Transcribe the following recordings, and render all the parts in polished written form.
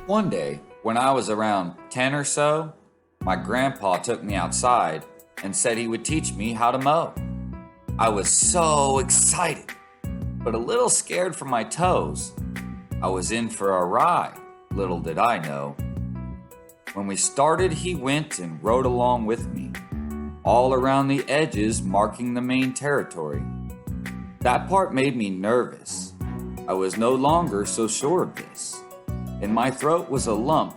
One day, when I was around 10 or so, my grandpa took me outside and said he would teach me how to mow. I was so excited, but a little scared for my toes. I was in for a ride, little did I know. When we started, he went and rode along with me, all around the edges marking the main territory. That part made me nervous. I was no longer so sure of this. In my throat was a lump.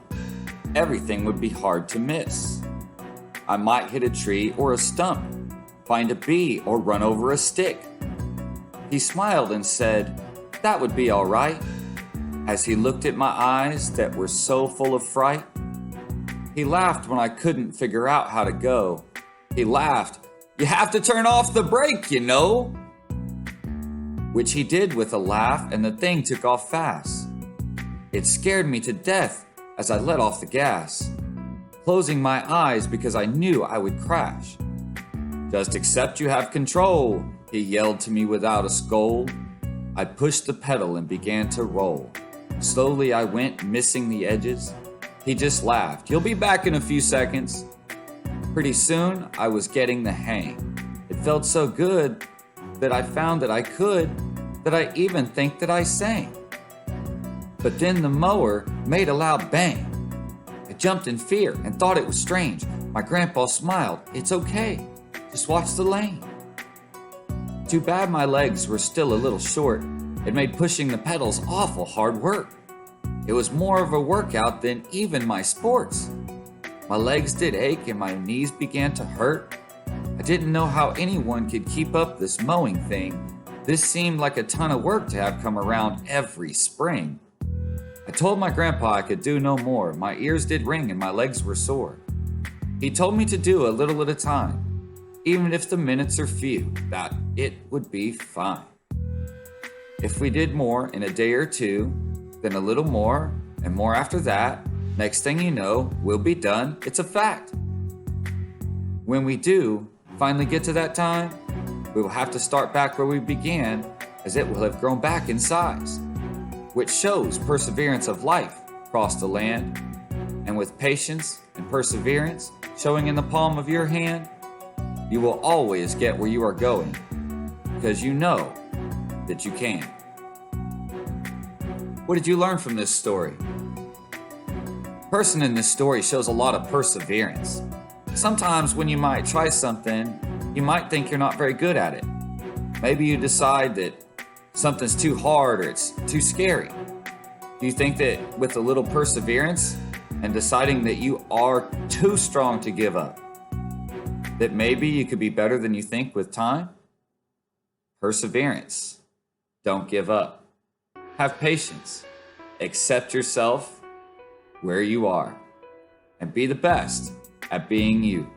Everything would be hard to miss. I might hit a tree or a stump, find a bee or run over a stick. He smiled and said, "That would be all right," as he looked at my eyes that were so full of fright. He laughed when I couldn't figure out how to go. He laughed, "You have to turn off the brake, you know," which he did with a laugh, and the thing took off fast. It scared me to death as I let off the gas, closing my eyes because I knew I would crash. "Just accept you have control," he yelled to me without a scold. I pushed the pedal and began to roll. Slowly I went, missing the edges. He just laughed, "You'll be back in a few seconds." Pretty soon I was getting the hang. It felt so good that I found that I even think that I sang. But then the mower made a loud bang. I jumped in fear and thought it was strange. My grandpa smiled, "It's okay, just watch the lane." Too bad my legs were still a little short. It made pushing the pedals awful hard work. It was more of a workout than even my sports. My legs did ache and my knees began to hurt. I didn't know how anyone could keep up this mowing thing. This seemed like a ton of work to have come around every spring. I told my grandpa I could do no more. My ears did ring and my legs were sore. He told me to do a little at a time, even if the minutes are few, that it would be fine. If we did more in a day or two, then a little more and more after that, next thing you know, we'll be done. It's a fact. When we do finally get to that time, we will have to start back where we began, as it will have grown back in size, which shows perseverance of life across the land. And with patience and perseverance showing in the palm of your hand, you will always get where you are going, because you know that you can. What did you learn from this story? The person in this story shows a lot of perseverance. Sometimes when you might try something, you might think you're not very good at it. Maybe you decide that something's too hard or it's too scary. Do you think that with a little perseverance and deciding that you are too strong to give up, that maybe you could be better than you think with time? Perseverance. Don't give up. Have patience. Accept yourself where you are and be the best at being you.